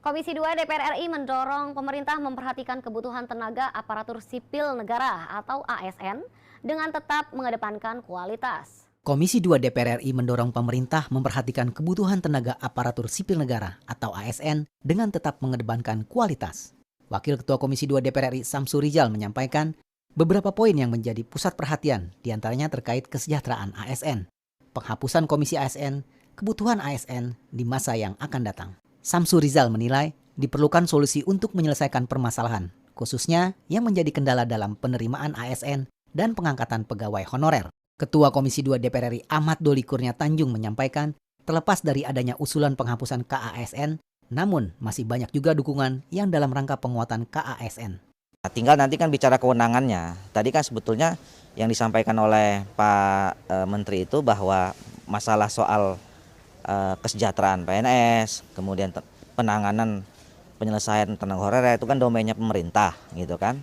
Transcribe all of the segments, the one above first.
Komisi 2 DPR RI mendorong pemerintah memperhatikan kebutuhan tenaga aparatur sipil negara atau ASN dengan tetap mengedepankan kualitas. Komisi 2 DPR RI mendorong pemerintah memperhatikan kebutuhan tenaga aparatur sipil negara atau ASN dengan tetap mengedepankan kualitas. Wakil Ketua Komisi 2 DPR RI Samsu Rizal menyampaikan beberapa poin yang menjadi pusat perhatian, diantaranya terkait kesejahteraan ASN, penghapusan komisi ASN, kebutuhan ASN di masa yang akan datang. Samsu Rizal menilai diperlukan solusi untuk menyelesaikan permasalahan, khususnya yang menjadi kendala dalam penerimaan ASN dan pengangkatan pegawai honorer. Ketua Komisi 2 DPR RI Ahmad Doli Kurnia Tanjung menyampaikan, terlepas dari adanya usulan penghapusan KASN, namun masih banyak juga dukungan yang dalam rangka penguatan KASN. Nah, tinggal nanti kan bicara kewenangannya. Tadi kan sebetulnya yang disampaikan oleh Pak Menteri itu bahwa masalah soal kesejahteraan PNS, kemudian penanganan penyelesaian tenaga honorer itu kan domainnya pemerintah gitu kan.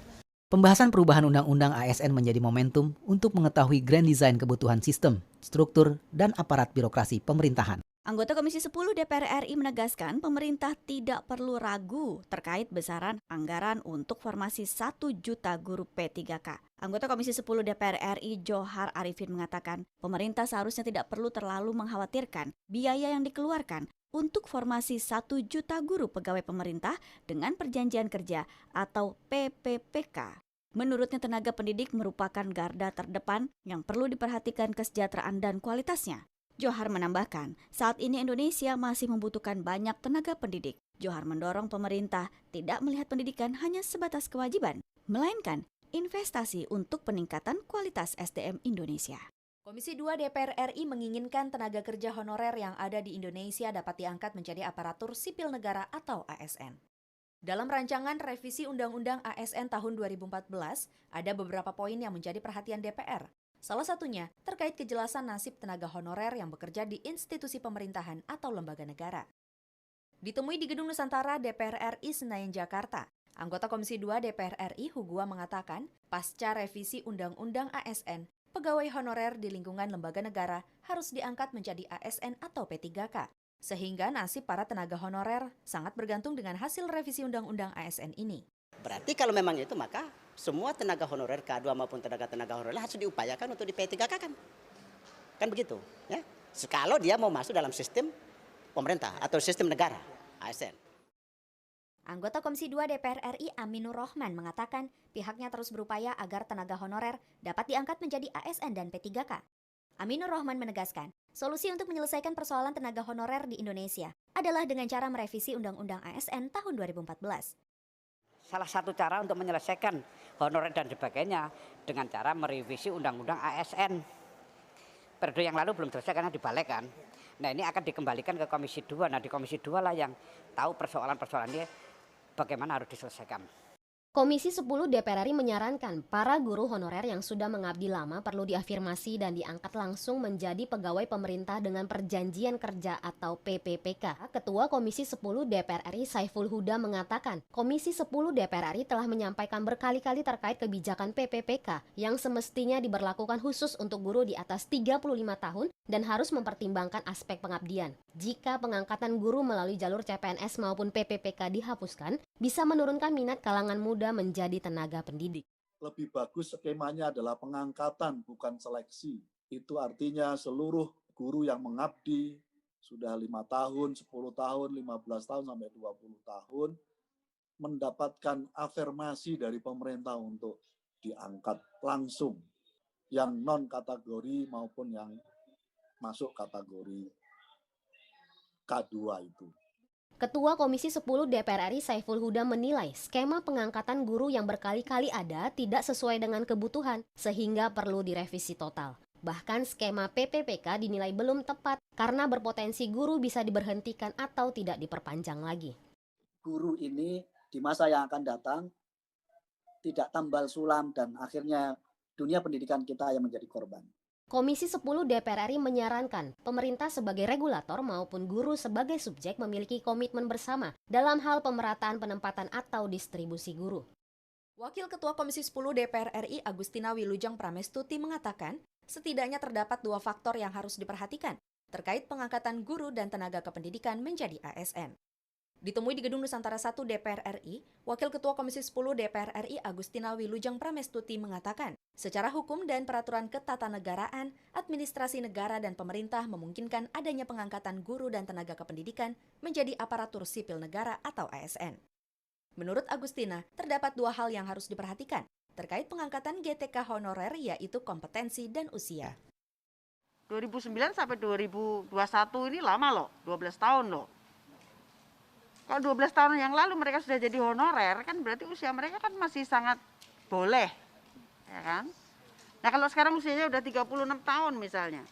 Pembahasan perubahan Undang-Undang ASN menjadi momentum untuk mengetahui grand design kebutuhan sistem, struktur, dan aparat birokrasi pemerintahan. Anggota Komisi 10 DPR RI menegaskan pemerintah tidak perlu ragu terkait besaran anggaran untuk formasi 1 juta guru P3K. Anggota Komisi 10 DPR RI Johar Arifin mengatakan pemerintah seharusnya tidak perlu terlalu mengkhawatirkan biaya yang dikeluarkan untuk formasi 1 juta guru pegawai pemerintah dengan perjanjian kerja atau PPPK. Menurutnya tenaga pendidik merupakan garda terdepan yang perlu diperhatikan kesejahteraan dan kualitasnya. Johar menambahkan, saat ini Indonesia masih membutuhkan banyak tenaga pendidik. Johar mendorong pemerintah tidak melihat pendidikan hanya sebatas kewajiban, melainkan investasi untuk peningkatan kualitas SDM Indonesia. Komisi 2 DPR RI menginginkan tenaga kerja honorer yang ada di Indonesia dapat diangkat menjadi aparatur sipil negara atau ASN. Dalam rancangan revisi Undang-Undang ASN tahun 2014, ada beberapa poin yang menjadi perhatian DPR. Salah satunya terkait kejelasan nasib tenaga honorer yang bekerja di institusi pemerintahan atau lembaga negara. Ditemui di Gedung Nusantara DPR RI Senayan, Jakarta, anggota Komisi 2 DPR RI Hugua mengatakan, pasca revisi Undang-Undang ASN, pegawai honorer di lingkungan lembaga negara harus diangkat menjadi ASN atau P3K, sehingga nasib para tenaga honorer sangat bergantung dengan hasil revisi Undang-Undang ASN ini. Berarti kalau memang itu maka semua tenaga honorer K2 maupun tenaga honorer harus diupayakan untuk di P3K kan? Kan begitu, ya. Kalau dia mau masuk dalam sistem pemerintah atau sistem negara, ASN. Anggota Komisi 2 DPR RI Aminur Rohman mengatakan pihaknya terus berupaya agar tenaga honorer dapat diangkat menjadi ASN dan P3K. Aminur Rohman menegaskan, solusi untuk menyelesaikan persoalan tenaga honorer di Indonesia adalah dengan cara merevisi Undang-Undang ASN tahun 2014. Salah satu cara untuk menyelesaikan honorer dan sebagainya dengan cara merevisi Undang-Undang ASN. Periode yang lalu belum selesai karena dibalik kan. Nah ini akan dikembalikan ke Komisi 2. Nah di Komisi 2 lah yang tahu persoalan-persoalan ini bagaimana harus diselesaikan. Komisi 10 DPR RI menyarankan para guru honorer yang sudah mengabdi lama perlu diafirmasi dan diangkat langsung menjadi pegawai pemerintah dengan perjanjian kerja atau PPPK. Ketua Komisi 10 DPR RI Saiful Huda mengatakan, Komisi 10 DPR RI telah menyampaikan berkali-kali terkait kebijakan PPPK yang semestinya diberlakukan khusus untuk guru di atas 35 tahun dan harus mempertimbangkan aspek pengabdian. Jika pengangkatan guru melalui jalur CPNS maupun PPPK dihapuskan, bisa menurunkan minat kalangan muda menjadi tenaga pendidik. Lebih bagus skemanya adalah pengangkatan bukan seleksi. Itu artinya seluruh guru yang mengabdi sudah 5 tahun, 10 tahun, 15 tahun sampai 20 tahun mendapatkan afirmasi dari pemerintah untuk diangkat langsung yang non kategori maupun yang masuk kategori K2 itu. Ketua Komisi 10 DPR RI Saiful Huda menilai skema pengangkatan guru yang berkali-kali ada tidak sesuai dengan kebutuhan sehingga perlu direvisi total. Bahkan skema PPPK dinilai belum tepat karena berpotensi guru bisa diberhentikan atau tidak diperpanjang lagi. Guru ini di masa yang akan datang tidak tambal sulam dan akhirnya dunia pendidikan kita yang menjadi korban. Komisi 10 DPR RI menyarankan pemerintah sebagai regulator maupun guru sebagai subjek memiliki komitmen bersama dalam hal pemerataan penempatan atau distribusi guru. Wakil Ketua Komisi 10 DPR RI Agustina Wilujeng Pramestuti mengatakan, setidaknya terdapat 2 faktor yang harus diperhatikan terkait pengangkatan guru dan tenaga kependidikan menjadi ASN. Ditemui di Gedung Nusantara 1 DPR RI, Wakil Ketua Komisi 10 DPR RI Agustina Wilujeng Pramestuti mengatakan, secara hukum dan peraturan ketatanegaraan, administrasi negara dan pemerintah memungkinkan adanya pengangkatan guru dan tenaga kependidikan menjadi aparatur sipil negara atau ASN. Menurut Agustina, terdapat dua hal yang harus diperhatikan terkait pengangkatan GTK honorer, yaitu kompetensi dan usia. 2009 sampai 2021 ini lama loh, 12 tahun loh. Kalau 12 tahun yang lalu mereka sudah jadi honorer, kan berarti usia mereka kan masih sangat boleh, ya kan? Nah kalau sekarang usianya udah 36 tahun misalnya,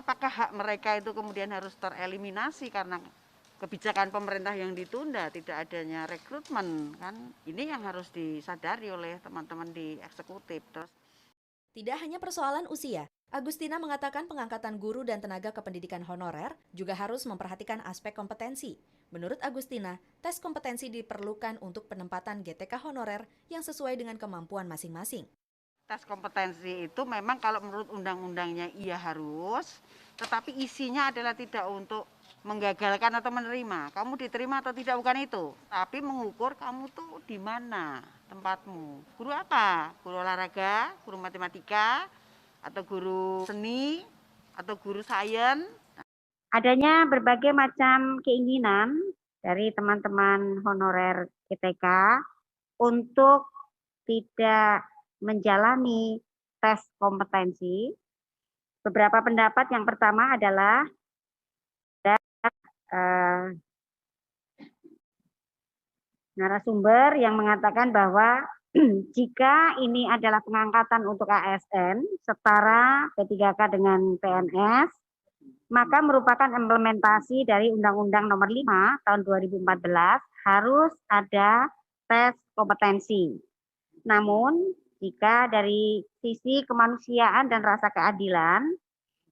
apakah hak mereka itu kemudian harus tereliminasi karena kebijakan pemerintah yang ditunda, tidak adanya rekrutmen, kan? Ini yang harus disadari oleh teman-teman di eksekutif. Terus tidak hanya persoalan usia, Agustina mengatakan pengangkatan guru dan tenaga kependidikan honorer juga harus memperhatikan aspek kompetensi. Menurut Agustina, tes kompetensi diperlukan untuk penempatan GTK honorer yang sesuai dengan kemampuan masing-masing. tes kompetensi itu memang kalau menurut undang-undangnya iya harus, tetapi isinya adalah tidak untuk menggagalkan atau menerima. Kamu diterima atau tidak bukan itu, tapi mengukur kamu tuh di mana tempatmu. Guru apa? Guru olahraga, guru matematika, atau guru seni, atau guru sains. Adanya berbagai macam keinginan dari teman-teman honorer GTK untuk tidak menjalani tes kompetensi. Beberapa pendapat, yang pertama adalah narasumber yang mengatakan bahwa jika ini adalah pengangkatan untuk ASN setara P3K dengan PNS, maka merupakan implementasi dari Undang-Undang Nomor 5 Tahun 2014 harus ada tes kompetensi. Namun, jika dari sisi kemanusiaan dan rasa keadilan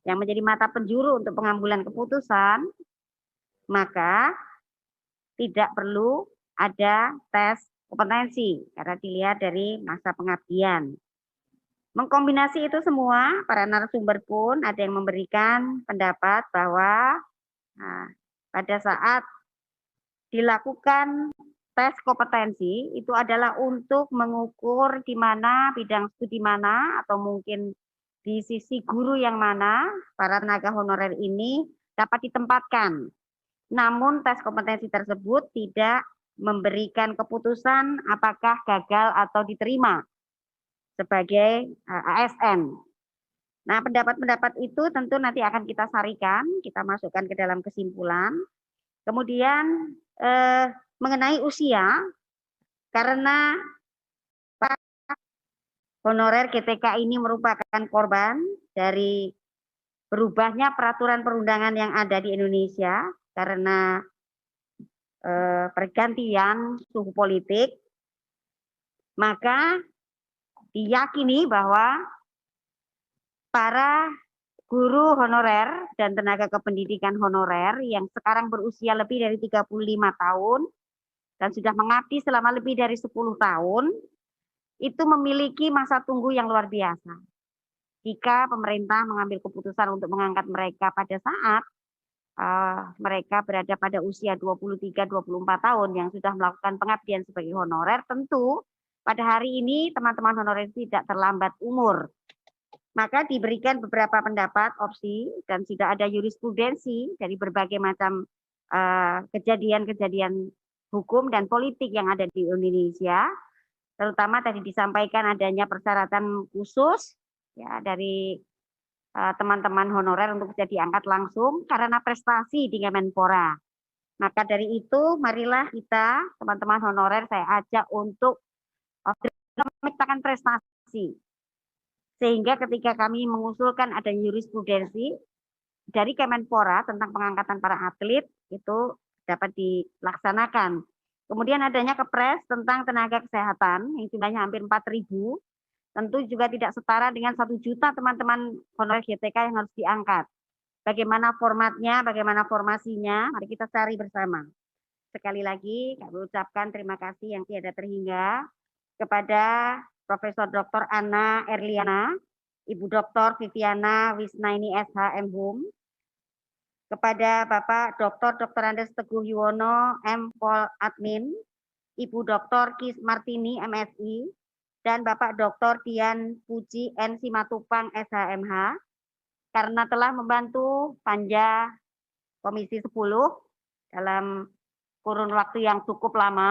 yang menjadi mata penjuru untuk pengambilan keputusan, maka tidak perlu ada tes kompetensi karena dilihat dari masa pengabdian. Mengkombinasi itu semua, para narasumber pun ada yang memberikan pendapat bahwa pada saat dilakukan tes kompetensi itu adalah untuk mengukur di mana bidang studi mana atau mungkin di sisi guru yang mana para tenaga honorer ini dapat ditempatkan. Namun tes kompetensi tersebut tidak memberikan keputusan apakah gagal atau diterima sebagai ASN. Nah, pendapat-pendapat itu tentu nanti akan kita sarikan, kita masukkan ke dalam kesimpulan. Kemudian mengenai usia, karena honorer GTK ini merupakan korban dari berubahnya peraturan perundangan yang ada di Indonesia karena pergantian suhu politik, maka diyakini bahwa para guru honorer dan tenaga kependidikan honorer yang sekarang berusia lebih dari 35 tahun dan sudah mengabdi selama lebih dari 10 tahun, itu memiliki masa tunggu yang luar biasa. Jika pemerintah mengambil keputusan untuk mengangkat mereka pada saat mereka berada pada usia 23-24 tahun yang sudah melakukan pengabdian sebagai honorer, tentu pada hari ini teman-teman honorer tidak terlambat umur. Maka diberikan beberapa pendapat, opsi, dan sudah ada jurisprudensi dari berbagai macam kejadian-kejadian hukum dan politik yang ada di Indonesia. Terutama tadi disampaikan adanya persyaratan khusus ya dari teman-teman honorer untuk bisa diangkat langsung karena prestasi di Kemenpora. Maka dari itu, marilah kita, teman-teman honorer, saya ajak untuk menciptakan prestasi. Sehingga ketika kami mengusulkan ada jurisprudensi dari Kemenpora tentang pengangkatan para atlet, itu dapat dilaksanakan. Kemudian adanya Kepres tentang tenaga kesehatan yang jumlahnya hampir 4.000, tentu juga tidak setara dengan 1 juta teman-teman honorer GTK yang harus diangkat. Bagaimana formatnya, bagaimana formasinya, mari kita cari bersama. Sekali lagi kami ucapkan terima kasih yang tiada terhingga kepada Profesor Dr. Anna Erliana, Ibu Dr. Viviana Wisnaini SH MHum, kepada Bapak Dr. Andes Teguh Yuwono, M. Pol Admin, Ibu Dr. Kis Martini, MSI, dan Bapak Dr. Dian Puji N. Simatupang, SHMH, karena telah membantu Panja Komisi 10 dalam kurun waktu yang cukup lama